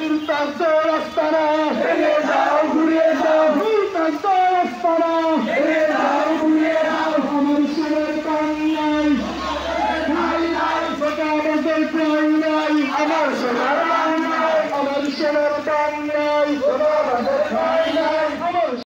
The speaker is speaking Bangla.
রাস্তারা ভেঙে যাও ঘুরিয়ে যাও রাস্তারা ভেঙে যাও ঘুরিয়ে যাও আমার সোনার বাংলায় নাই নাই সেটা আমাদের প্রাণ নাই আমার সোনার বাংলায় আমার সোনার বাংলায়